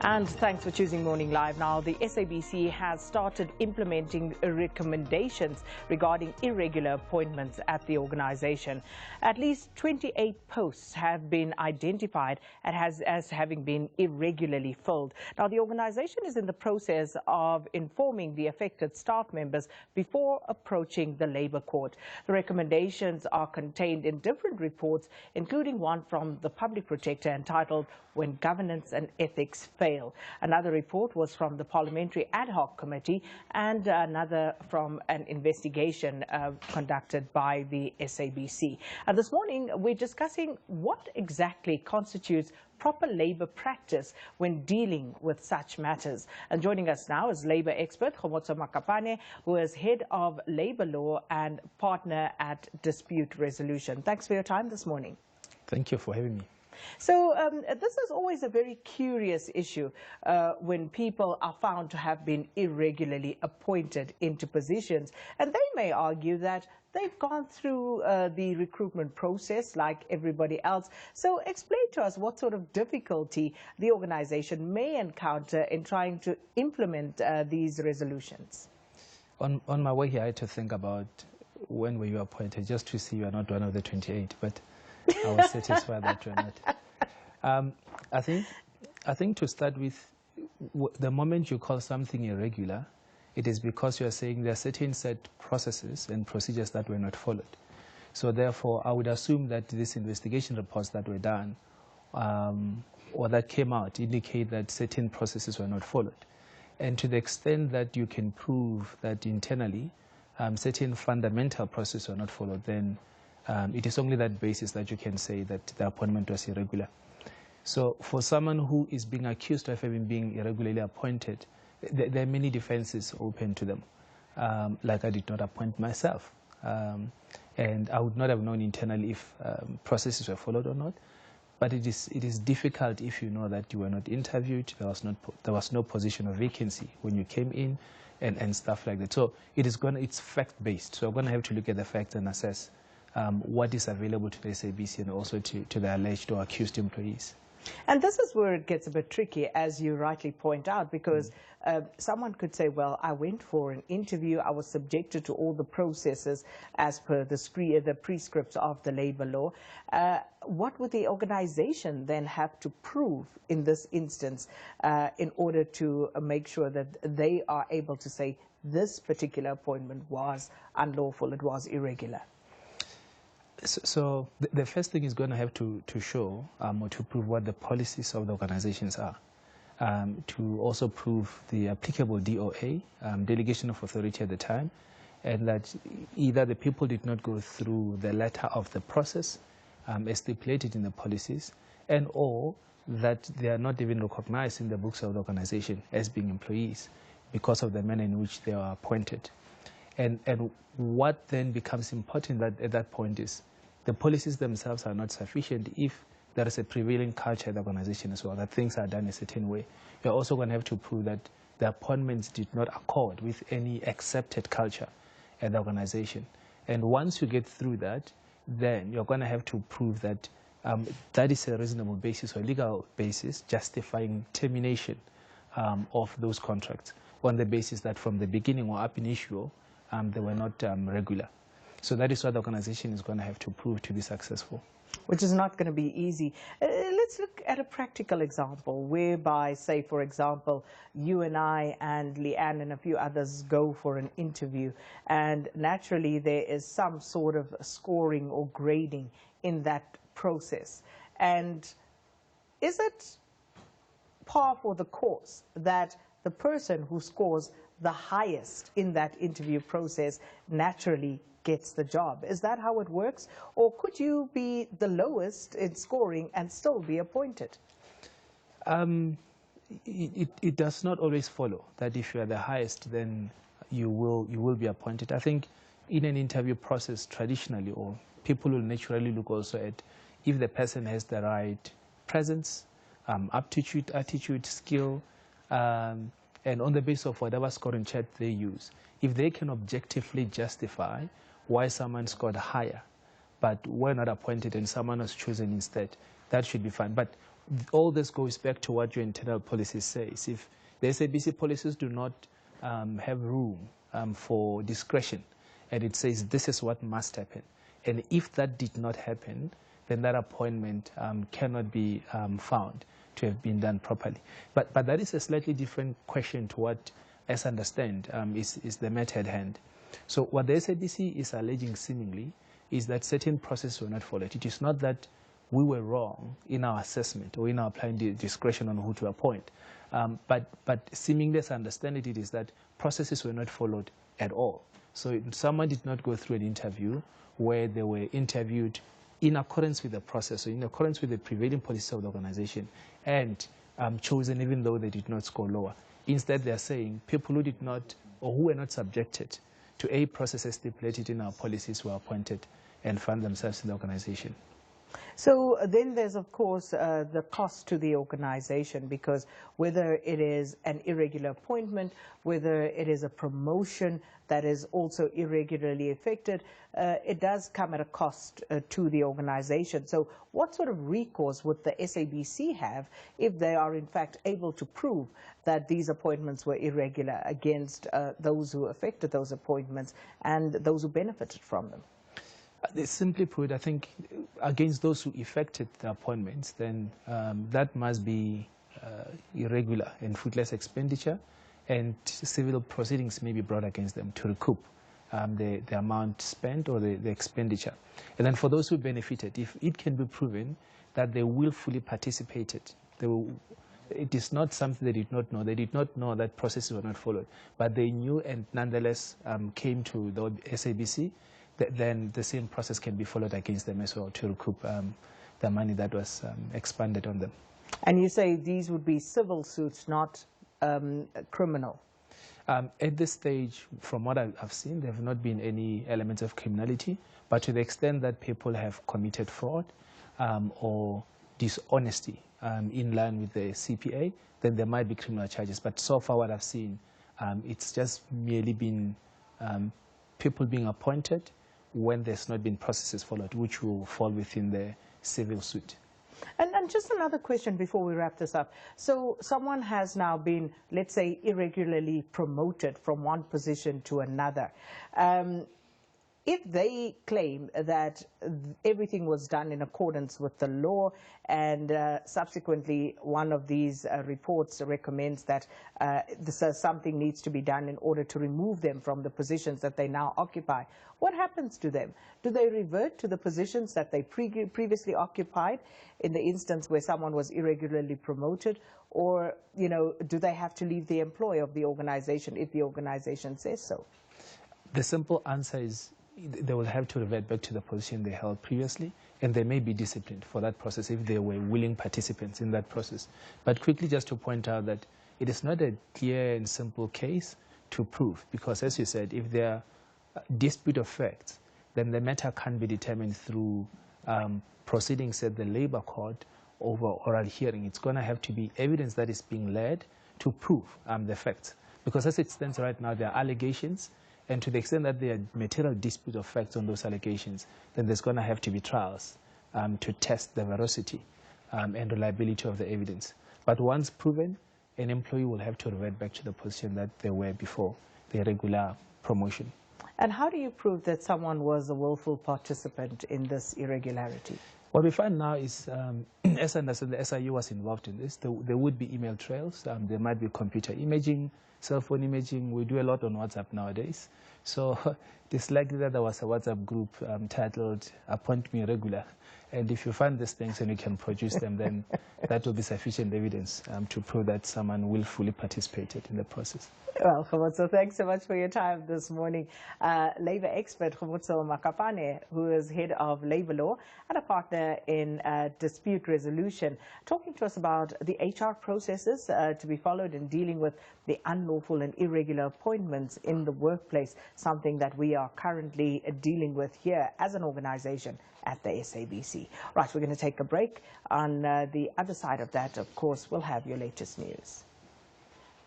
And thanks for choosing Morning Live. Now, the SABC has started implementing recommendations regarding irregular appointments at the organization. At least 28 posts have been identified as having been irregularly filled. Now, the organization is in the process of informing the affected staff members before approaching the Labour Court. The recommendations are contained in different reports, including one from the Public Protector entitled "When Governance and Ethics Fail." Another report was from the Parliamentary Ad Hoc Committee and another from an investigation conducted by the SABC. This morning, we're discussing what exactly constitutes proper labour practice when dealing with such matters. And joining us now is labour expert Khomotso Makapane, who is head of labour law and partner at dispute resolution. Thanks for your time this morning. Thank you for having me. So this is always a very curious issue when people are found to have been irregularly appointed into positions. And they may argue that they've gone through the recruitment process like everybody else. So explain to us what sort of difficulty the organization may encounter in trying to implement these resolutions. On my way here, I had to think about when were you appointed, just to see you are not one of the 28. But I was satisfied that you're not. I think to start with, the moment you call something irregular, it is because you are saying there are certain set processes and procedures that were not followed. So therefore, I would assume that these investigation reports that were done or that came out indicate that certain processes were not followed. And to the extent that you can prove that internally certain fundamental processes were not followed, then it is only that basis that you can say that the appointment was irregular. So for someone who is being accused of having been irregularly appointed, there are many defenses open to them. Like I did not appoint myself. And I would not have known internally if processes were followed or not. But it is difficult if you know that you were not interviewed, there was no position of vacancy when you came in and stuff like that. So it's fact-based. So we're going to have to look at the facts and assess what is available to the SABC and also to the alleged or accused employees. And this is where it gets a bit tricky, as you rightly point out, because someone could say, well, I went for an interview, I was subjected to all the processes as per the prescripts of the labour law. What would the organization then have to prove in this instance in order to make sure that they are able to say this particular appointment was unlawful, it was irregular? So the first thing is going to have to show or to prove what the policies of the organizations are, to also prove the applicable DOA, delegation of authority at the time, and that either the people did not go through the letter of the process as stipulated in the policies, and or that they are not even recognized in the books of the organization as being employees because of the manner in which they are appointed. And what then becomes important at that point is the policies themselves are not sufficient if there is a prevailing culture in the organization as well, that things are done a certain way. You're also going to have to prove that the appointments did not accord with any accepted culture at the organization. And once you get through that, then you're going to have to prove that that is a reasonable basis or legal basis justifying termination of those contracts on the basis that from the beginning or up initio, they were not regular. So that is what the organization is going to have to prove to be successful. Which is not going to be easy. Let's look at a practical example whereby, say, for example, you and I and Leanne and a few others go for an interview, and naturally there is some sort of scoring or grading in that process. And is it par for the course that the person who scores the highest in that interview process naturally gets the job? Is that how it works? Or could you be the lowest in scoring and still be appointed? It does not always follow that if you are the highest, then you will be appointed. I think in an interview process, traditionally, or people will naturally look also at if the person has the right presence, aptitude, attitude, skill, and on the basis of whatever scoring chart they use, if they can objectively justify why someone scored higher, but were not appointed and someone was chosen instead, that should be fine. But all this goes back to what your internal policy says. If the SABC policies do not have room for discretion, and it says this is what must happen, and if that did not happen, then that appointment cannot be found to have been done properly. But that is a slightly different question to what, as I understand, is the matter at hand. So what the SABC is alleging seemingly is that certain processes were not followed. It is not that we were wrong in our assessment or in our applying the discretion on who to appoint. But seemingly, as I understand it, it is that processes were not followed at all. So someone did not go through an interview where they were interviewed in accordance with the process, or in accordance with the prevailing policy of the organization, and chosen even though they did not score lower. Instead, they are saying people who did not, or who were not subjected to a process as stipulated in our policies were appointed and found themselves in the organization. So then there's, of course, the cost to the organization, because whether it is an irregular appointment, whether it is a promotion that is also irregularly affected, it does come at a cost to the organization. So what sort of recourse would the SABC have if they are in fact able to prove that these appointments were irregular against those who affected those appointments and those who benefited from them? Simply put, I think against those who effected the appointments, then that must be irregular and fruitless expenditure, and civil proceedings may be brought against them to recoup the amount spent or the expenditure. And then for those who benefited, if it can be proven that they willfully participated, it is not something they did not know. They did not know that processes were not followed, but they knew and nonetheless came to the SABC, then the same process can be followed against them as well to recoup the money that was expended on them. And you say these would be civil suits, not criminal? At this stage, from what I've seen, there have not been any elements of criminality, but to the extent that people have committed fraud or dishonesty in line with the CPA, then there might be criminal charges. But so far what I've seen, it's just merely been people being appointed when there's not been processes followed, which will fall within the civil suit. And just another question before we wrap this up. So someone has now been, let's say, irregularly promoted from one position to another. If they claim that everything was done in accordance with the law, and subsequently one of these reports recommends that something needs to be done in order to remove them from the positions that they now occupy, what happens to them? Do they revert to the positions that they previously occupied in the instance where someone was irregularly promoted, or do they have to leave the employ of the organization if the organization says so? The simple answer is they will have to revert back to the position they held previously, and they may be disciplined for that process if they were willing participants in that process. But quickly, just to point out that it is not a clear and simple case to prove, because as you said, if there are dispute of facts, then the matter can't be determined through proceedings at the labor court over oral hearing. It's going to have to be evidence that is being led to prove the facts. Because as it stands right now, there are allegations, and to the extent that there are material dispute of facts on those allegations, then there's going to have to be trials to test the veracity and reliability of the evidence. But once proven, an employee will have to revert back to the position that they were before the regular promotion. And how do you prove that someone was a willful participant in this irregularity? What we find now is, as I understand, the SIU was involved in this. There would be email trails. There might be computer imaging, cell phone imaging. We do a lot on WhatsApp nowadays. So it's likely that there was a WhatsApp group titled Appoint Me Regular. And if you find these things and you can produce them, then that will be sufficient evidence to prove that someone willfully participated in the process. Well, Khomotso, thanks so much for your time this morning. Labor expert Khomotso Makapane, who is head of labor law and a partner in dispute resolution, talking to us about the HR processes to be followed in dealing with the unlawful and irregular appointments in the workplace, something that we are currently dealing with here as an organization at the SABC. Right, we're going to take a break. On the other side of that, of course, we'll have your latest news.